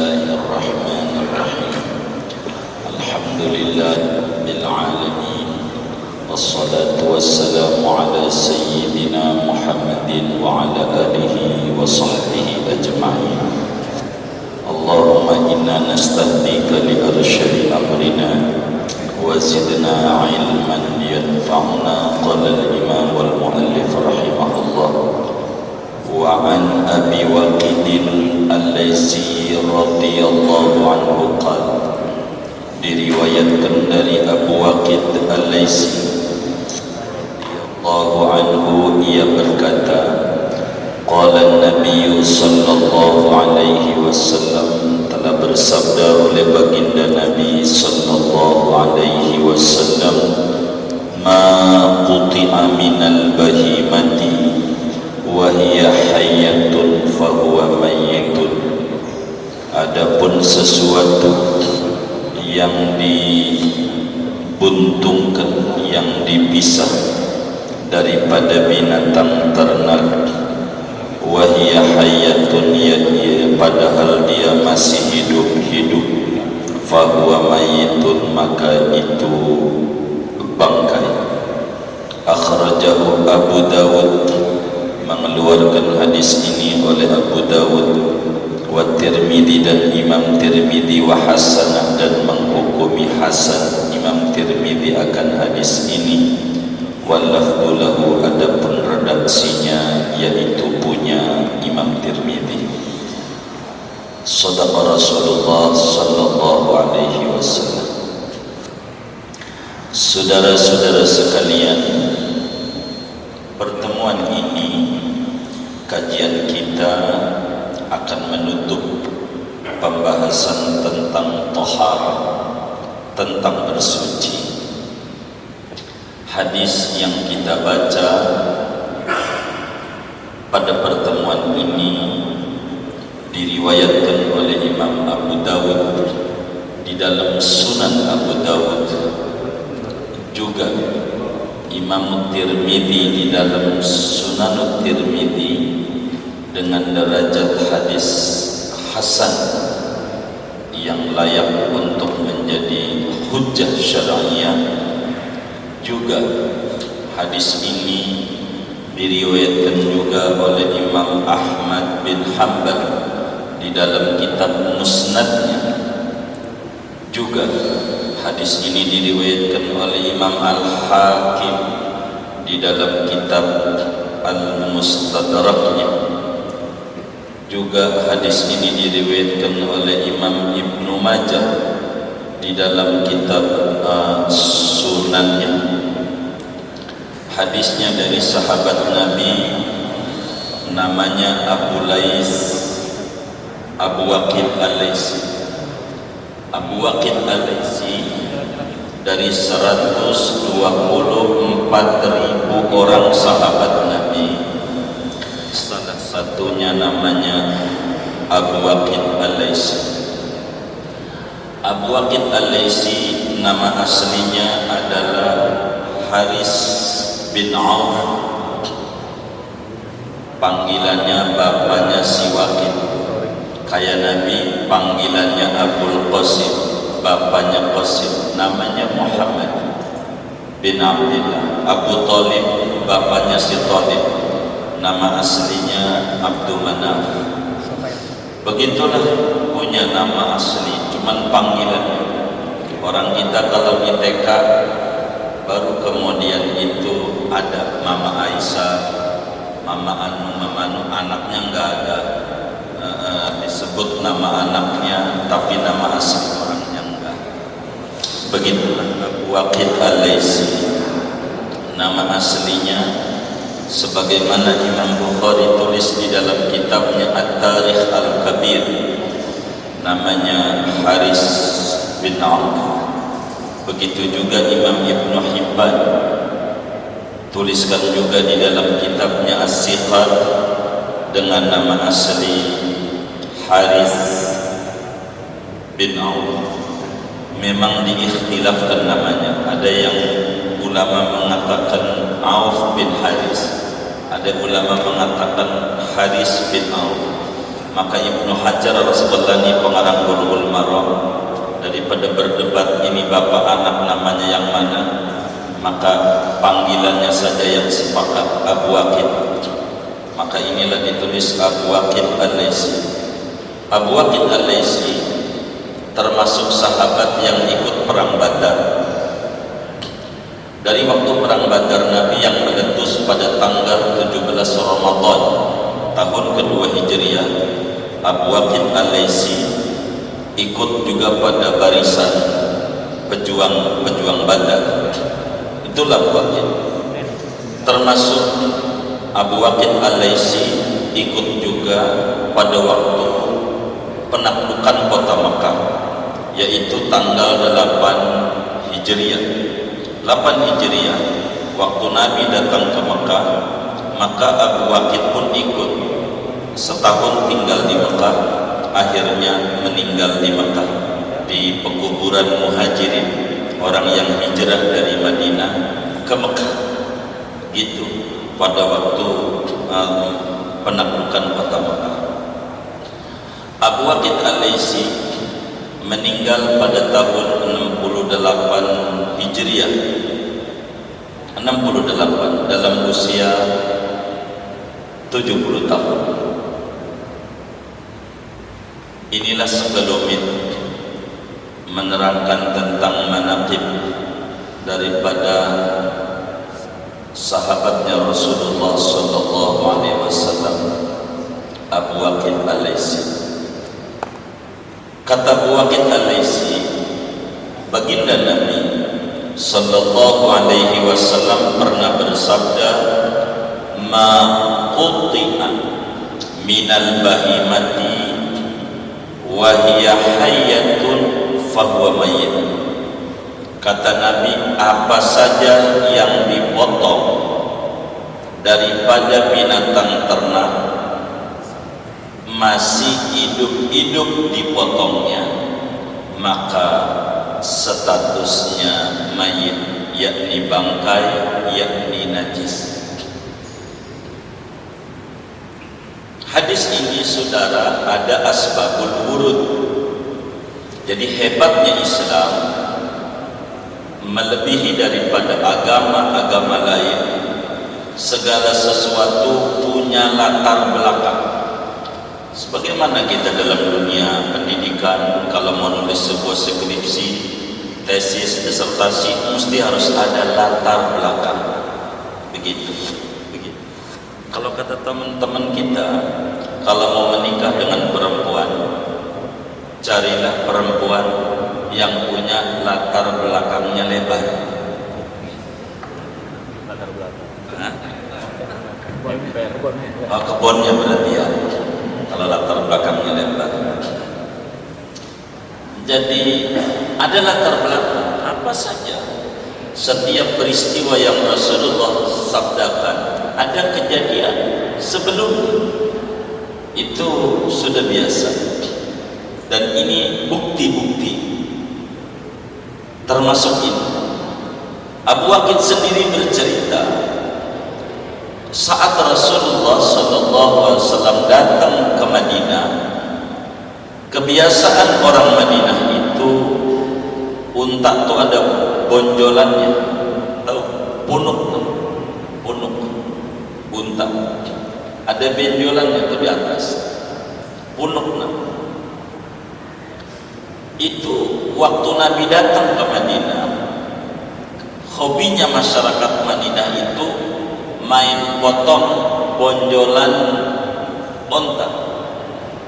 Bismillahirrahmanirrahim. Alhamdulillah rabbil alamin. Wassalatu wassalamu ala sayyidina Muhammadin wa ala alihi wa sahbihi ajma'in. Allahumma inna nastahdika li arsyadi amrina wa zidna ilman yanfa'una. Qala al-imam wal muallif rahimahullah. Wa an Abi Waqid al-Laysi radhiyallahu anhu qala, diriwayatkan dari Abu Waqid al-Laysi radhiyallahu anhu, ia berkata, qala an-nabiy sallallahu alaihi wasallam, telah bersabda oleh baginda Nabi sallallahu alaihi wasallam, ma quti'a minal bahimati wa hiya hayyatun fahuwa mayyitun. Adapun sesuatu yang dibuntungkan, yang dipisah daripada binatang ternak, wa hiya hayyatun, padahal dia masih hidup, fahuwa mayyitun, maka itu bangkai. Akhrajahu Abu Dawud, mengeluarkan hadis ini oleh Abu Dawud, wa Tirmidzi, dan Imam Tirmidzi, wa hasanah, dan menghukumi hasan Imam Tirmidzi akan hadis ini. Wal lafdhu lahu, adapun redaksinya yaitu punya Imam Tirmidzi. Shadaqa Rasulullah sallallahu alaihi wasallam. Saudara-saudara sekalian, pertemuan ini, kajian kita akan menutup pembahasan tentang taharah, tentang bersuci. Hadis yang kita baca pada pertemuan ini diriwayatkan oleh Imam Abu Dawud di dalam Sunan Abu Dawud, juga Imam Tirmidzi di dalam Sunan Tirmidzi, dengan derajat hadis hasan yang layak untuk menjadi hujjah syar'iyyah. Juga hadis ini diriwayatkan juga oleh Imam Ahmad bin Hanbal di dalam kitab Musnadnya. Juga hadis ini diriwayatkan oleh Imam Al-Hakim di dalam kitab Al-Mustadraknya. Juga hadis ini diriwayatkan oleh Imam Ibnu Majah di dalam kitab Sunannya. Hadisnya dari sahabat Nabi, namanya Abu Waqid al-Laysi. Abu Waqid al-Laysi dari 124.000 orang sahabat Nabi, salah satunya namanya Abu Waqid al-Laysi. Abu Waqid al-Laysi nama aslinya adalah Haris bin Auf, panggilannya bapaknya si Waqid. Kayak Nabi panggilannya Abul Qasim, bapaknya Qasim, namanya Muhammad bin Abdullah. Abu Talib, bapaknya si Talib, nama aslinya Abdul Manaf. Begitulah punya nama asli, cuman panggilan. Orang kita kalau di TK baru kemudian itu ada Mama Aisyah, Mama Anu, anaknya enggak ada disebut nama anaknya, tapi nama asli orangnya enggak. Begitulah Abu Waqid al-Laysi. Nama aslinya sebagaimana Imam Bukhari tulis di dalam kitabnya At-Tarikh Al-Kabir, namanya Haris bin Auf. Begitu juga Imam Ibnu Hibban tuliskan juga di dalam kitabnya As-Siqat dengan nama asli Haris bin Auf. Memang diikhtilafkan namanya, ada yang ulama mengatakan Auf bin Haris, ada ulama mengatakan Haris bin Auf. Maka Ibnu Hajar Al-Asqalani pengarang Bulughul Maram, daripada berdebat ini bapak anak namanya yang mana, maka panggilannya saja yang sepakat, Abu Waqid. Maka inilah ditulis Abu Waqid Al-Laitsi. Abu Waqid Al-Laitsi termasuk sahabat yang ikut perang Badar. Dari waktu perang Badar, Nabi yang meletus pada tanggal 17 Ramadan tahun kedua Hijriah, Abu Waqid Al-Laitsi ikut juga pada barisan pejuang Badar. Itulah Abu Waqid. Termasuk Abu Waqid Al-Laitsi ikut juga pada waktu penaklukan kota Makkah, yaitu tanggal 8 Hijriah. 8 Hijriah, waktu Nabi datang ke Mekah, maka Abu Waqid pun ikut. Setahun tinggal di Mekah, akhirnya meninggal di Mekah, di pekuburan Muhajirin, orang yang hijrah dari Madinah ke Mekah. Gitu pada waktu penaklukan kota Mekah. Abu Waqid Al-Laitsi meninggal pada tahun 68 Hijriah, 68, dalam usia 70 tahun. Inilah sekelumit menerangkan tentang manaqib daripada sahabatnya Rasulullah sallallahu alaihi wasallam, Abu Waqid Al-Laitsi. Kata Abu Waqid Al-Laitsi, baginda Nabi sallallahu alaihi wasallam pernah bersabda, ma quti'a minal bahimati wa hiya hayyatun fahuwa mayyit. Kata Nabi, apa saja yang dipotong daripada binatang ternak masih hidup-hidup dipotongnya, maka statusnya mayit, yakni bangkai, yakni najis. Hadis ini saudara ada asbabul wurud. Jadi hebatnya Islam melebihi daripada agama-agama lain. Segala sesuatu punya latar belakang. Sebagaimana kita dalam dunia pendidikan, kalau mau nulis sebuah skripsi, tesis, disertasi, mesti harus ada latar belakang. Begitu. Kalau kata teman-teman kita, kalau mau menikah dengan perempuan, carilah perempuan yang punya latar belakangnya lebar. Latar belakang? Kebunnya berarti ya. Kalau latar belakangnya lebar. Jadi ada latar belakang apa saja. Setiap peristiwa yang Rasulullah sabdakan, ada kejadian sebelum itu sudah biasa. Dan ini bukti-bukti. Termasuk ini, Abu Waqid sendiri bercerita, saat Rasulullah SAW datang ke Madinah, kebiasaan orang Madinah itu unta itu ada bonjolannya, tahu? Punuk unta ada benjolannya itu di atas, punuk. Itu waktu Nabi datang ke Madinah, hobinya masyarakat Madinah itu main potong bonjolan onta.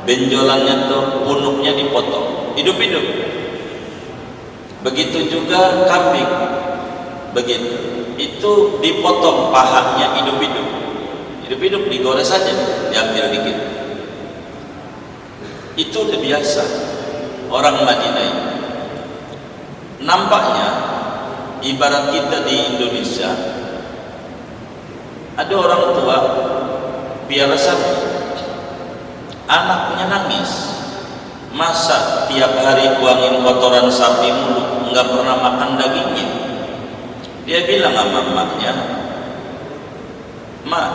Benjolannya tuh punuknya dipotong hidup-hidup. Begitu juga kambing, begitu itu dipotong pahanya hidup-hidup digores saja, diambil dikit. Itu udah biasa orang Madinah ini. Nampaknya ibarat kita di Indonesia, ada orang tua piara sapi, anaknya nangis, masa tiap hari buangin kotoran sapi mulu, nggak pernah makan dagingnya. Dia bilang sama emaknya, "Mak,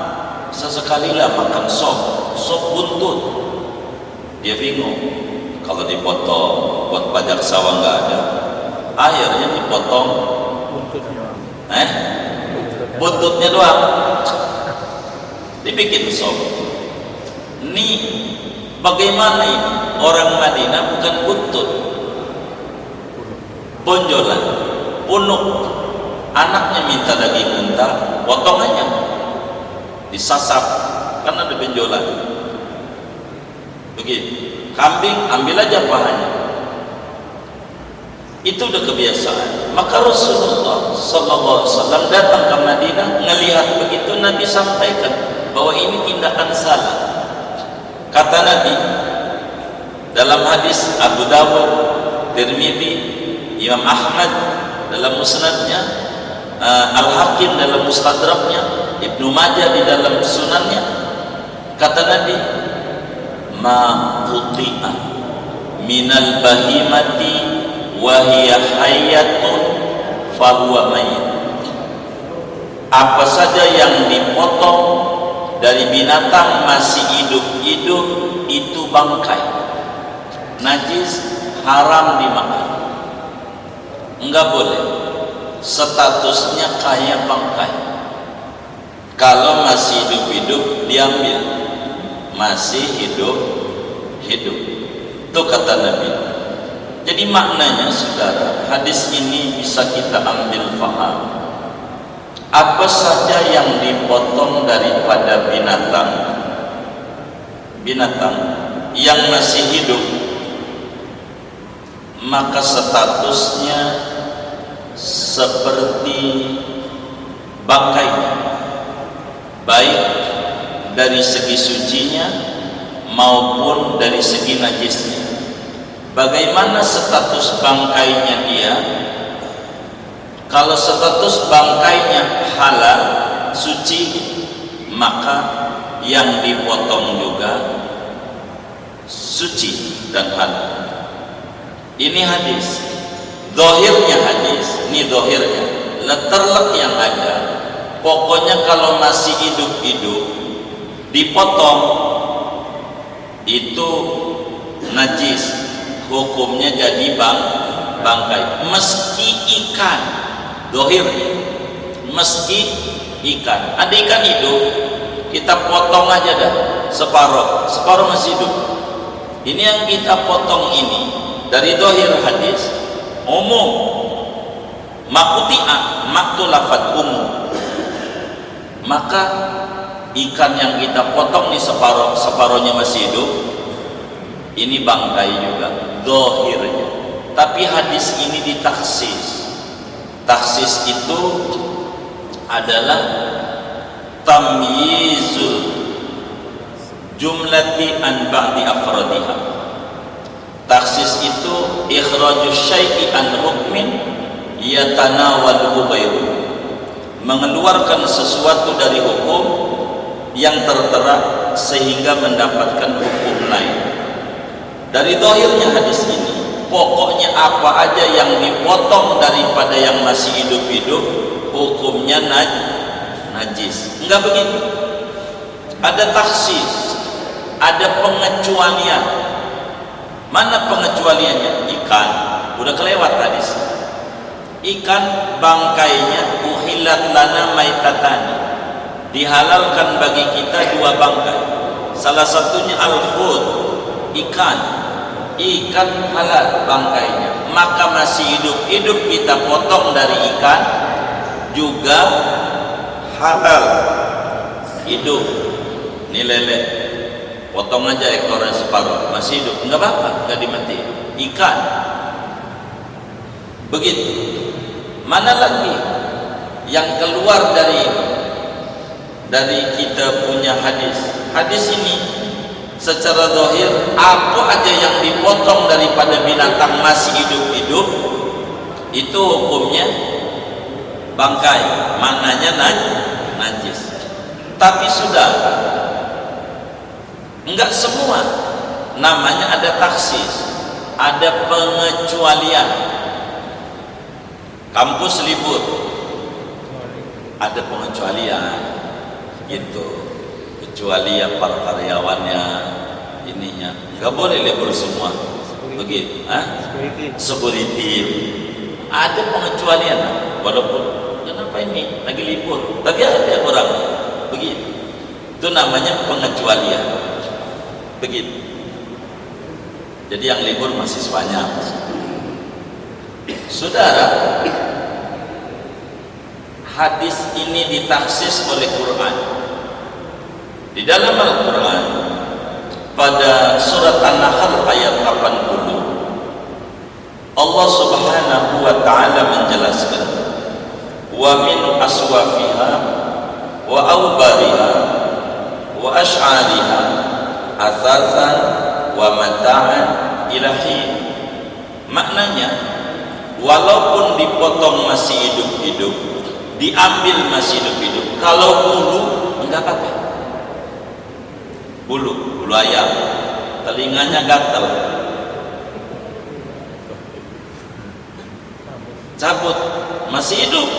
sesekalilah makan sop buntut." Dia bingung, kalau dipotong buat pajak sawah nggak ada, akhirnya dipotong buntutnya doang, dibikin sop. Ini bagaimana ini? Orang Madinah bukan buntut, bonjolan, punuk. Anaknya minta daging unta, potong aja, disasap, kan ada benjolan. Begitu. Kambing ambil aja pahanya. Itu udah kebiasaan. Maka Rasulullah sallallahu alaihi wasallam datang ke Madinah, ngelihat begitu, Nabi sampaikan bahwa ini tindakan salah. Kata Nabi dalam hadis Abu Dawud, Tirmidzi, Imam Ahmad dalam musnadnya, Al-Hakim dalam mustadraknya, Ibnu Majah di dalam sunannya, kata Nabi, ma quti'a minal bahimati wa hiya hayyatun fahuwa mayyit. Apa saja yang dipotong dari binatang masih hidup-hidup itu bangkai, najis, haram dimakan, enggak boleh. Statusnya kayak bangkai. Kalau masih hidup-hidup diambil, masih hidup-hidup. Itu kata Nabi. Jadi maknanya saudara, hadis ini bisa kita ambil faham. Apa saja yang dipotong daripada binatang yang masih hidup, maka statusnya seperti bangkai, baik dari segi sucinya maupun dari segi najisnya. Bagaimana status bangkainya dia? Kalau status bangkainya halal, suci, maka yang dipotong juga suci dan halal. Ini hadis, zahirnya hadis, ini zahirnya, terlek yang ada. Pokoknya kalau masih hidup-hidup dipotong itu najis, hukumnya jadi bangkai. Meski ikan, zahirnya, meski ikan, ada ikan hidup, kita potong aja dah separuh masih hidup. Ini yang kita potong ini dari zahir hadis umum, makuti'ah, maktu lafad umum. Maka ikan yang kita potong nih separuhnya masih hidup, ini bangkai juga zahirnya. Tapi hadis ini ditaksis. Taksis itu adalah tamyizul jumlati an ba'di afradiha. Taksis itu ikhrajus syai'i an hukmin yatanawaluhu ghairu, mengeluarkan sesuatu dari hukum yang tertera sehingga mendapatkan hukum lain. Dari zahirnya hadis ini, pokoknya apa aja yang dipotong daripada yang masih hidup-hidup hukumnya najis. Enggak begitu. Ada taksis, ada pengecualian. Mana pengecualiannya? Ikan, udah kelewat hadis. Ikan bangkainya uhillat lana maitatani, dihalalkan bagi kita dua bangkai. Salah satunya al-khud, ikan halal bangkainya, maka masih hidup kita potong dari ikan juga halal hidup. Ini lele, potong aja ekornya separuh, masih hidup, enggak apa-apa, enggak dimatiin. Ikan begitu. Mana lagi yang keluar dari kita punya hadis ini secara zahir, apa aja yang dipotong daripada binatang masih hidup-hidup itu hukumnya bangkai, maknanya najis. Tapi sudah enggak semua, namanya ada taksis, ada pengecualian. Kampus libur, ada pengecualian gitu, kecuali yang para karyawannya ininya. Nggak boleh libur semua. Begitu, security. Ada pengecualian, walaupun kenapa ini lagi libur, tapi ada orang begitu. Itu namanya pengecualian. Begitu. Jadi yang libur mahasiswanya. Saudara, hadis ini ditaksis oleh Quran. Di dalam Al-Quran pada surat An-Nahl ayat 80, Allah Subhanahu wa ta'ala menjelaskan, wa min aswafiha wa awbariha wa ash'ariha athathan wa mata'an ilahi. Maknanya, walaupun dipotong masih hidup-hidup, diambil masih hidup-hidup, kalau bulu enggak apa-apa. Bulu ayam, telinganya gatal, cabut, masih hidup.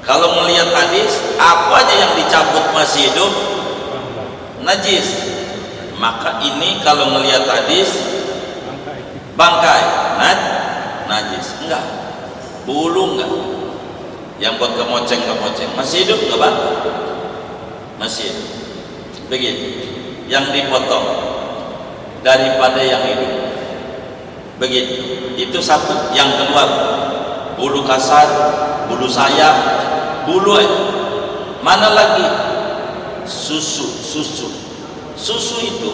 Kalau melihat hadis, apa aja yang dicabut masih hidup najis. Maka ini kalau melihat hadis, bangkai najis. Enggak, bulu enggak. Yang buat kemoceng masih hidup enggak, Bang? Masih hidup. Begitu. Yang dipotong daripada yang hidup. Begitu. Itu satu. Yang keluar, bulu kasar, bulu sayap, bulu aja. Mana lagi? Susu itu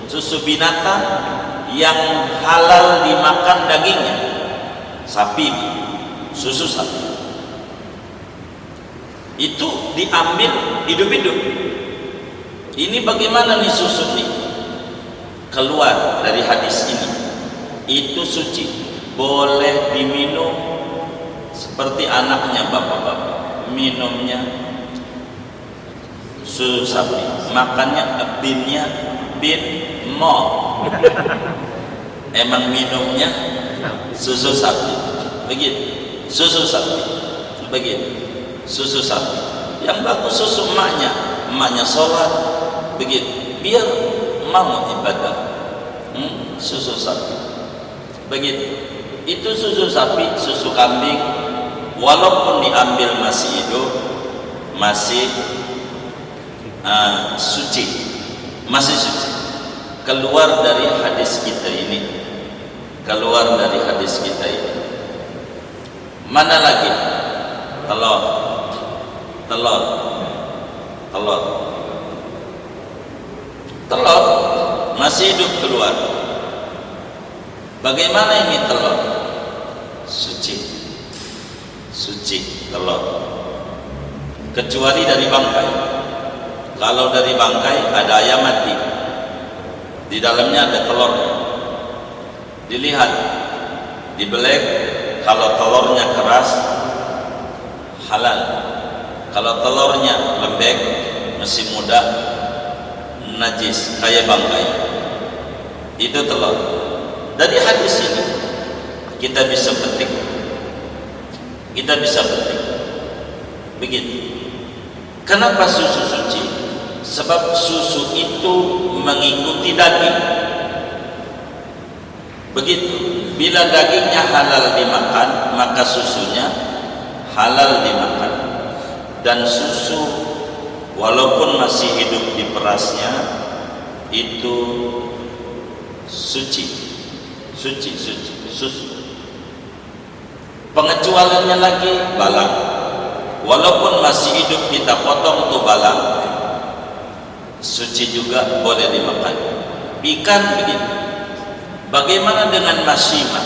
susu binatang yang halal dimakan dagingnya. Sapi, susu sapi itu diambil hidup-hidup. Ini bagaimana nih susu nih keluar dari hadis ini? Itu suci, boleh diminum seperti anaknya bapak-bapak minumnya susu sapi, makannya bin mo emang minumnya susu sapi. Begitu, susu sapi. Begitu, susu sapi. Yang bagus susu emaknya sholat. Begitu, biar mau ibadah. Susu sapi. Begitu. Itu susu sapi, susu kambing, walaupun diambil masih hidup, masih suci, masih suci. Keluar dari hadis kita ini, keluar dari hadis kita ini. Mana lagi? Telur masih hidup keluar. Bagaimana ini telur? Suci telur, kecuali dari bangkai. Kalau dari bangkai ada ayam mati, di dalamnya ada telurnya, dilihat, dibelek. Kalau telurnya keras, halal. Kalau telurnya lembek, masih muda, najis, kayak bangkai. Itu telur. Dari hadis ini kita bisa petik, begitu. Kenapa susu suci? Sebab susu itu mengikuti daging. Begitu. Bila dagingnya halal dimakan, maka susunya halal dimakan. Dan susu walaupun masih hidup di perasnya, itu suci. Pengecualiannya lagi balang. Walaupun masih hidup kita potong tuh balang, suci juga, boleh dimakan. Ikan begitu. Bagaimana dengan masima?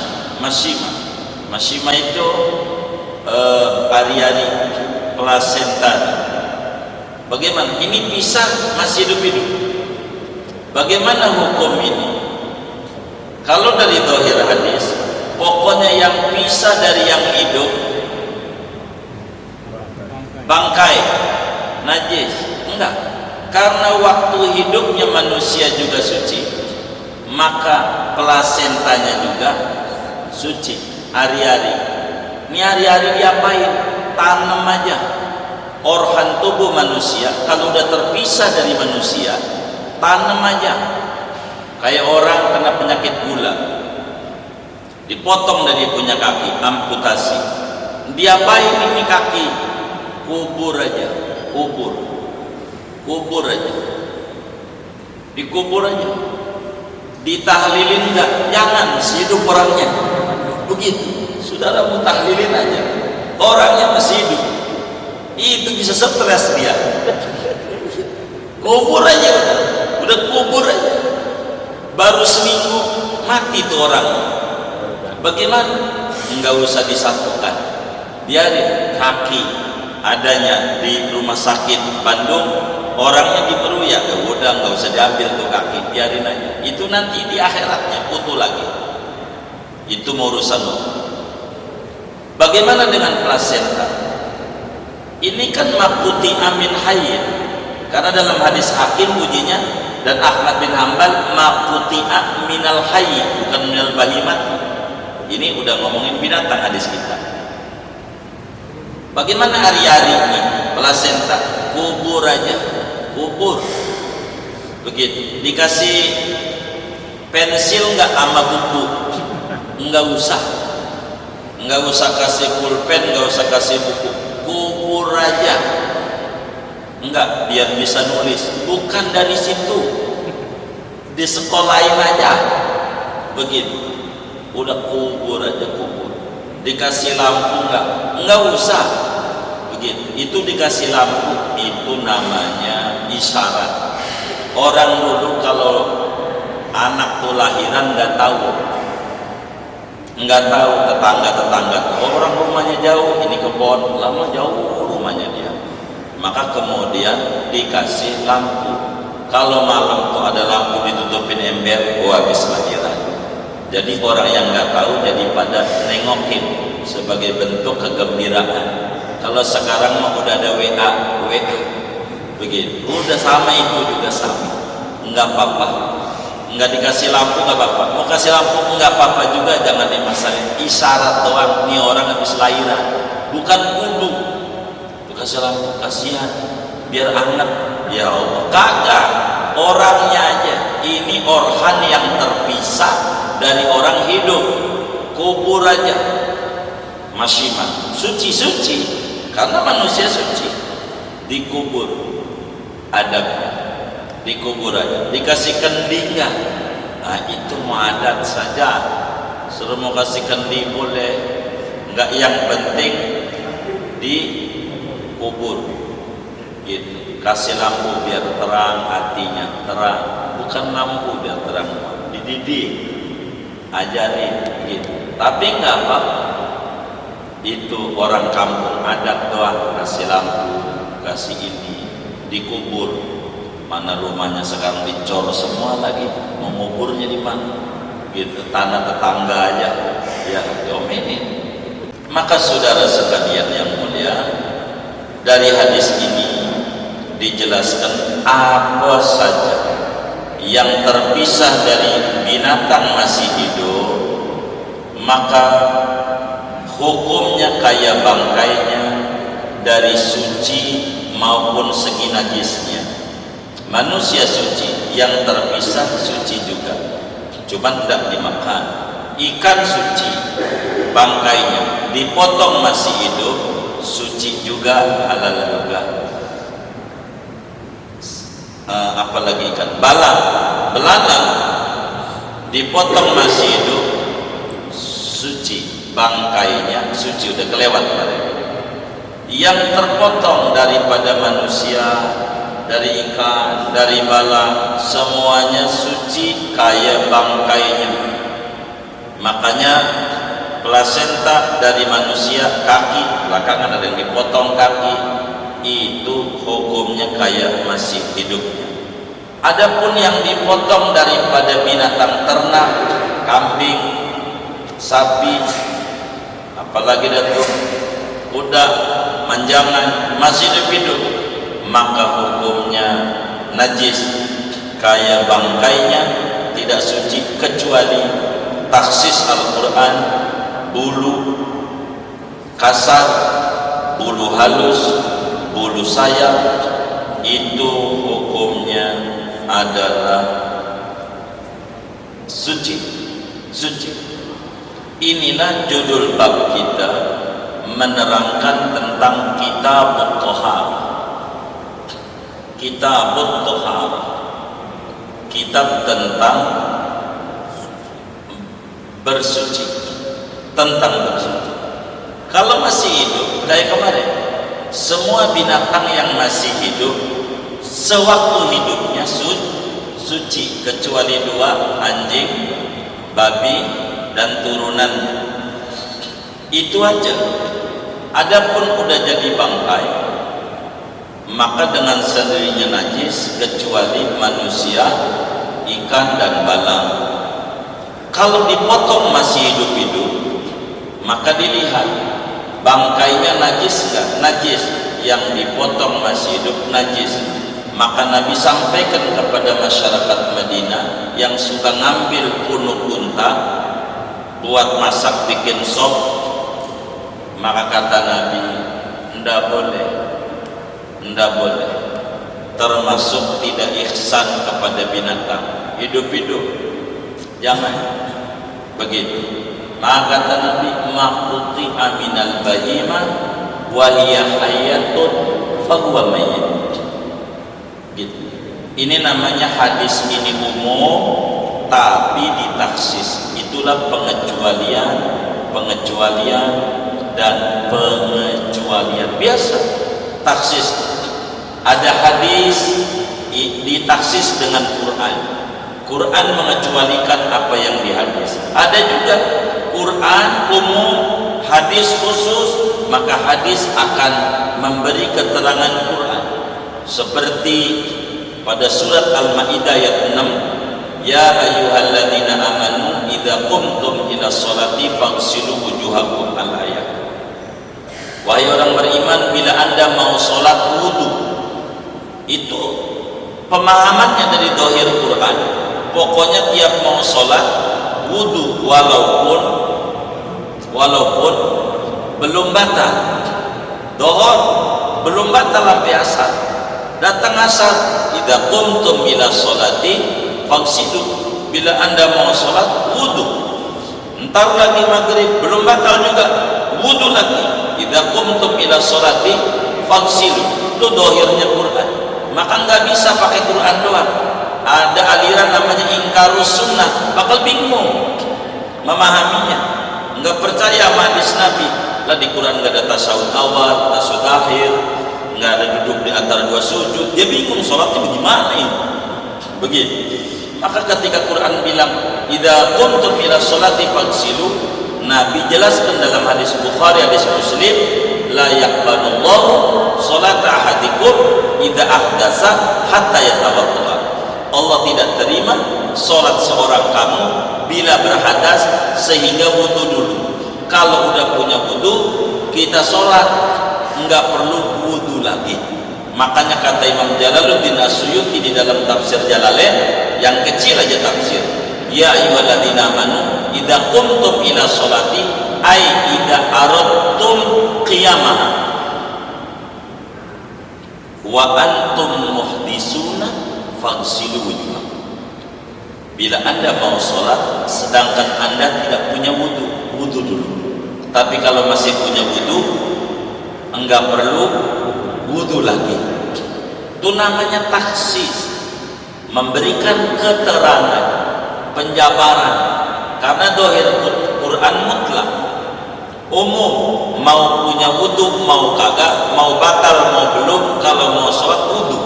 Masima itu ari-ari plasenta. Bagaimana? Ini pisang masih hidup-hidup. Bagaimana hukum ini? Kalau dari zahir hadis, pokoknya yang pisah dari yang hidup, bangkai, najis. Enggak, karena waktu hidupnya manusia juga suci, maka plasentanya juga suci. Ari-ari, ini ari-ari diapain? Tanam aja. Organ tubuh manusia kalau udah terpisah dari manusia, tanam aja. kayak orang kena penyakit gula, dipotong dari punya kaki, amputasi, diapain ini kaki? Kubur aja, kubur aja, dikubur aja, ditahlilin enggak? Jangan, masih hidup orangnya. Begitu, saudara mau tahlilin aja, orangnya masih hidup, itu bisa stres dia. Kubur aja, udah kubur aja, baru seminggu mati tuh orang. Bagaimana? Enggak usah disatukan, biarin kaki adanya di rumah sakit Bandung, orangnya di Meruya, ya udah nggak usah diambil tuh kaki, biarin aja. Itu nanti di akhiratnya utuh lagi. Itu mau urusan lo. Bagaimana dengan plasenta? Ini kan makuti amin hayyin, karena dalam hadis Hakim ujinya dan Ahmad bin Hambal makuti minal hayy, bukan minal bahimat. Ini udah ngomongin binatang hadis kita. Bagaimana hari-hari ini plasenta? Kubur aja, kubur. Begitu. Dikasih pensil nggak sama buku? Nggak usah kasih pulpen, nggak usah kasih buku, kubur aja. Enggak, biar bisa nulis. Bukan dari situ, di sekolahin aja. Begitu. Udah kubur aja, kubur. Dikasih lampu nggak usah. Begitu. Itu dikasih lampu, itu namanya isyarat. Orang dulu kalau anak tuh lahiran nggak tahu tetangga orang rumahnya jauh, ini kebon lama jauh rumahnya dia, maka kemudian dikasih lampu. Kalau malam tuh ada lampu ditutupin ember, habis lahiran. Jadi orang yang nggak tahu jadi pada nengokin sebagai bentuk kegembiraan. Kalau sekarang mah udah ada WA begitu, udah sama, itu juga sama, nggak apa-apa. Nggak dikasih lampu nggak apa-apa, mau kasih lampu nggak apa-apa juga, jangan dimasalahin. Isyarat doang, nih orang habis lahiran, bukan kudu kasih lampu, kasihan biar anget. Ya Allah, kagak, orangnya aja. Ini organ yang terpisah dari orang hidup, kubur aja. Masih suci karena manusia suci, dikubur, adabnya dikubur aja. Dikasih kendi nggak? Nah itu mau adat saja, suruh mau kasih kendi boleh, nggak, yang penting dikubur gitu. Kasih lampu biar terang, hatinya terang, bukan lampu biar terang, dididik, ajarin gitu. Tapi nggak apa, itu orang kampung adat doang, kasih lampu, kasih ini, dikubur. Mana rumahnya sekarang dicor semua lagi, mau nguburnya di mana? Gitu, tanah tetangga aja, ya diomelin. Maka saudara sekalian yang mulia, dari hadis ini dijelaskan apa saja yang terpisah dari binatang masih hidup, maka hukumnya kayak bangkainya, dari suci maupun segi najisnya. Manusia suci, yang terpisah suci juga, cuman tidak dimakan. Ikan suci, bangkainya dipotong masih hidup, suci juga, halal juga. Apalagi ikan belalang dipotong masih hidup, suci, bangkainya suci, udah kelewat. Yang terpotong daripada manusia, dari ikan, dari bala, semuanya suci kayak bangkainya. Makanya plasenta dari manusia, kaki belakangan ada yang dipotong kaki, itu hukumnya kayak masih hidupnya. Adapun yang dipotong daripada binatang ternak, kambing, sapi, apalagi datuk, kuda, manjangan, masih hidup, maka hukumnya najis kayak bangkainya, tidak suci, kecuali taksis Al-Quran, bulu kasar, bulu halus, bulu sayap, itu hukumnya adalah suci, suci. Inilah judul bab kita, menerangkan tentang Kitabut Thaharah. Kitabut Thaharah, kitab tentang bersuci, tentang bersuci. Kalau masih hidup kayak kemarin, semua binatang yang masih hidup sewaktu hidupnya suci, kecuali dua, anjing, babi, dan turunannya. Itu aja. Adapun udah jadi bangkai, maka dengan sendirinya najis, kecuali manusia, ikan, dan balaang. Kalau dipotong masih hidup-hidup, maka dilihat bangkainya najis enggak? Najis. Yang dipotong masih hidup najis. Maka Nabi sampaikan kepada masyarakat Madinah yang suka ngambil punuk unta buat masak bikin sop, maka kata Nabi, ndak boleh, termasuk tidak ihsan kepada binatang hidup-hidup, jangan begitu. Maka kata Nabi, maquti aminal bahimah wa hiya hayyatun fa huwa mayyit. Gitu. Ini namanya hadis ini umum tapi ditaksis. Itulah pengecualian dan pengecualian biasa. Taksis. Ada hadis ditaksis dengan Quran. Quran mengecualikan apa yang di hadis. Ada juga Quran umum, hadis khusus, maka hadis akan memberi keterangan Quran. Seperti pada surat Al-Maidah ayat 6, ya ayyuhalladzina amanu idza qumtum ila sholati faghsilu wujuhakum, al-ayat. Wahai orang beriman, bila Anda mau sholat wudu. Itu pemahamannya dari zahir Quran. Pokoknya tiap mau sholat wudu, walaupun belum batal. Dohor belum batal sampai asar. Datang asar, idza qumtum ila sholati faghsilu. Bila Anda mau sholat wudu. Entar lagi maghrib belum batal juga, wudu lagi. Idza qumtum ila sholati faghsilu. Itu dohirnya Quran. Maka nggak bisa pakai Quran doang. Ada aliran namanya ingkarus sunnah, bakal bingung memahaminya, nggak percaya sama hadis Nabi. Lah di Quran nggak ada tasawuf awal, tasawuf akhir, nggak ada duduk di antara dua sujud, dia bingung sholatnya bagaimana ini. Begitu. Maka ketika Quran bilang idza qumtum ila sholati faghsilu, Nabi jelaskan dalam hadis Bukhari, hadis Muslim, la yaqbalullahu sholata ahadikum idza ahdasa hatta yatawadda. Allah tidak terima sholat seorang kamu bila berhadas sehingga wudu dulu. Kalau udah punya wudu, kita sholat enggak perlu wudu lagi. Makanya kata Imam Jalaluddin As-Suyuti di dalam tafsir Jalalain, yang kecil aja tafsir, ya ayyuhalladzina amanu idza qumtum ila sholati ay idza aradtum qiyamah wa antum muhdisuna faghsilu wujuhakum. Bila Anda mau sholat sedangkan Anda tidak punya wudu, wudu dulu. Tapi kalau masih punya wudu, enggak perlu wudu lagi. Itu namanya taksis, memberikan keterangan, penjabaran. Karena dohir Quran mutlak, umum, mau punya wudu, mau kagak, mau batal, mau belum, kalau mau sholat wudu.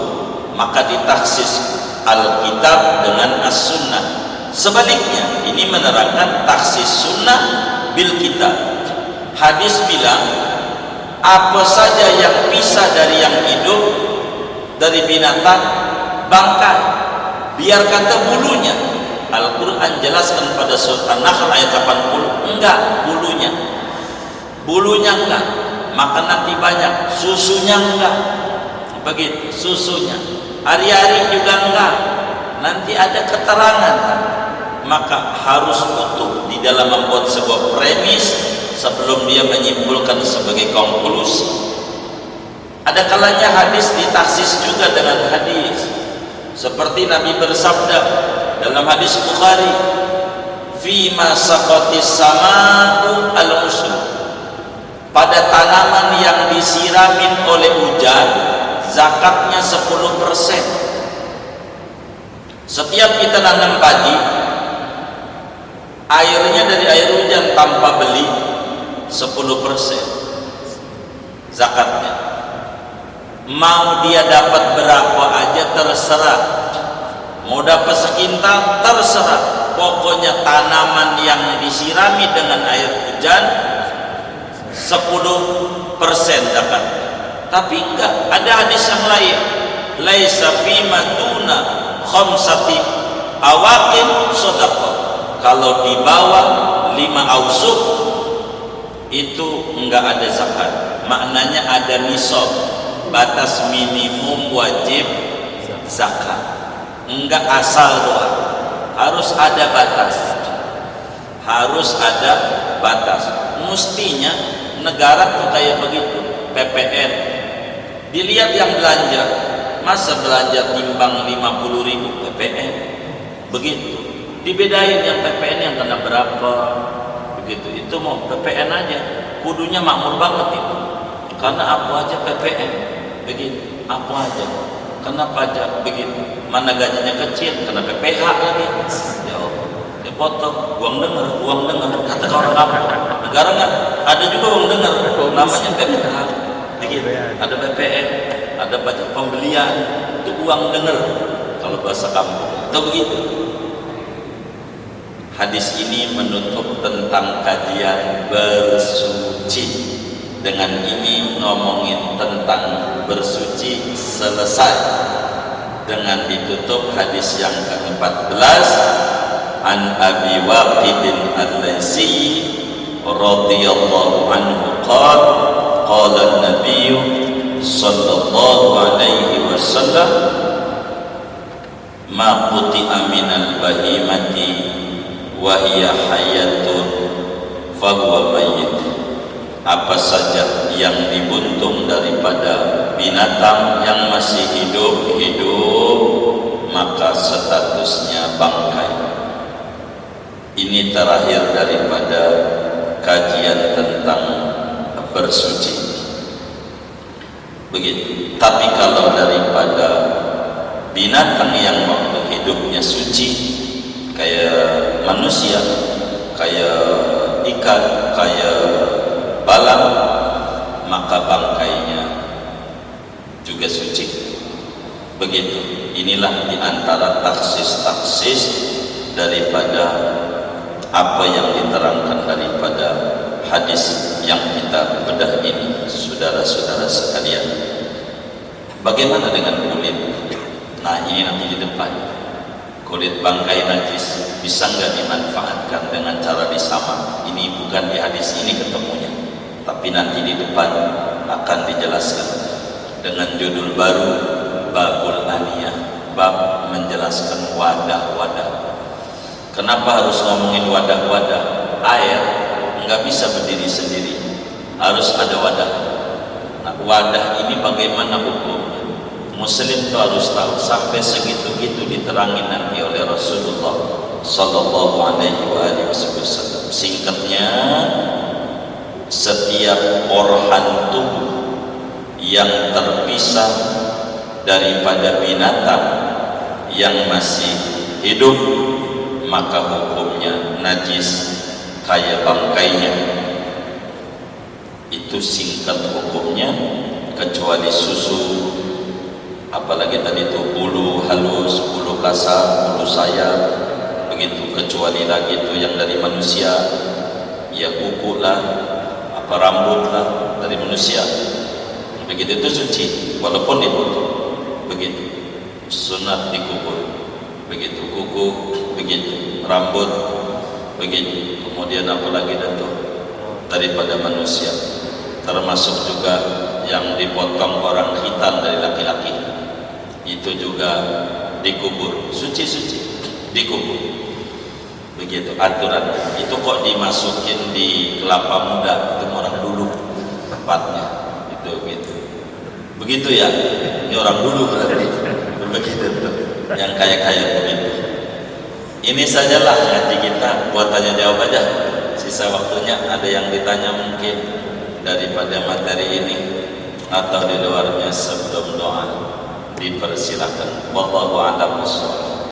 Maka ditaksis Alkitab dengan As-Sunnah. Sebaliknya, ini menerangkan taksis sunnah bil kitab. Hadis bilang apa saja yang pisah dari yang hidup, dari binatang, bangkai, biar kata bulunya. Al-Quran jelaskan pada surat An-Nahl ayat 80, enggak bulunya enggak, maka nanti banyak, susunya enggak, begitu, susunya hari-hari juga enggak, nanti ada keterangan. Maka harus utuh di dalam membuat sebuah premis sebelum dia menyimpulkan sebagai konklusi. Ada kalanya hadis ditaksis juga dengan hadis, seperti Nabi bersabda dalam hadis Bukhari, fima saqatis sama'u al-usul, pada tanaman yang disiramin oleh hujan zakatnya 10%. Setiap kita nanam padi, airnya dari air hujan tanpa beli 10% zakatnya. Mau dia dapat berapa aja terserah, mau dapat sekintal terserah, pokoknya tanaman yang disirami dengan air hujan 10% zakat. Tapi enggak, ada hadis yang lain, laisa fima duna khamsati awaqin shadaqah, kalau di bawah 5 ausuk itu enggak ada zakat. Maknanya ada nisab, batas minimum wajib zakat, enggak asal doang, harus ada batas, harus ada batas. Mestinya negara tuh kayak begitu, PPN. Dilihat yang belanja, masa belanja timbang 50.000 PPN, begitu. Dibedain yang PPN yang kena berapa, begitu. Itu mau PPN aja, kudunya makmur banget itu. Karena apa aja PPN, begitu. Apa aja, kena pajak, begitu. Mana gajinya kecil, kena PPH lagi. Ya Allah, dipotong. Uang dengar, kata orang kampung. Negara nggak ada juga uang dengar, namanya PPH. Begitu. Ada PPN, ada pajak pembelian, itu uang dengar kalau bahasa kampung. Atau begitu. Hadis ini menutup tentang kajian bersuci. Dengan ini ngomongin tentang bersuci selesai. Dengan ditutup hadis yang ke-14, an Abi Waqid al-Laysi radhiyallahu anhu qala qala an-nabiy sallallahu alaihi wasallam ma quti'a minal bahimati wa hiya hayatun fa huwa mayyit, apa saja yang dibuntung daripada binatang yang masih hidup maka statusnya bangkai. Ini terakhir daripada kajian tentang bersuci. Begitu. Tapi kalau daripada binatang yang waktu hidupnya suci, kayak manusia, kayak ikan, kayak balang, maka bangkainya juga suci. Begitu. Inilah diantara taksis daripada apa yang diterangkan daripada hadis yang kita bedah ini, saudara-saudara sekalian. Bagaimana dengan kulit? Nah, ini nanti di depan. Kulit bangkai najis bisa nggak dimanfaatkan dengan cara disamak? Ini bukan di hadis ini ketemunya, tapi nanti di depan akan dijelaskan dengan judul baru, Babul Aniyah, bab menjelaskan wadah-wadah. Kenapa harus ngomongin wadah-wadah? Air nggak bisa berdiri sendiri, harus ada wadah. Nah, wadah ini bagaimana hukumnya? Muslim itu harus tahu. Sampai segitu-gitu diterangin nanti oleh Rasulullah Sallallahu Alaihi Wasallam. Singkatnya, setiap organ tubuh yang terpisah daripada binatang yang masih hidup, maka hukumnya najis kayak bangkainya. Itu singkat hukumnya, kecuali susu, apalagi tadi itu bulu halus, bulu kasar, bulu sayap, begitu. Kecuali lagi itu yang dari manusia, ya kuku lah, apa rambut lah dari manusia, begitu, itu suci walaupun dipotong. Begitu, sunat dikubur, begitu, kuku begitu, rambut begitu. Kemudian apalagi datuk daripada manusia, termasuk juga yang dipotong orang khitan dari laki-laki, itu juga dikubur, suci dikubur. Begitu aturan. Itu kok dimasukin di kelapa muda, itu orang dulu tempatnya, itu gitu. Begitu ya, ini orang dulu berarti. Begitu tuh, yang kaya-kaya begitu. Ini sajalah ngaji kita, buat tanya jawab aja. Sisa waktunya ada yang ditanya mungkin daripada materi ini atau di luarnya sebelum doa dipersilahkan. Wallahu a'lam bishawab.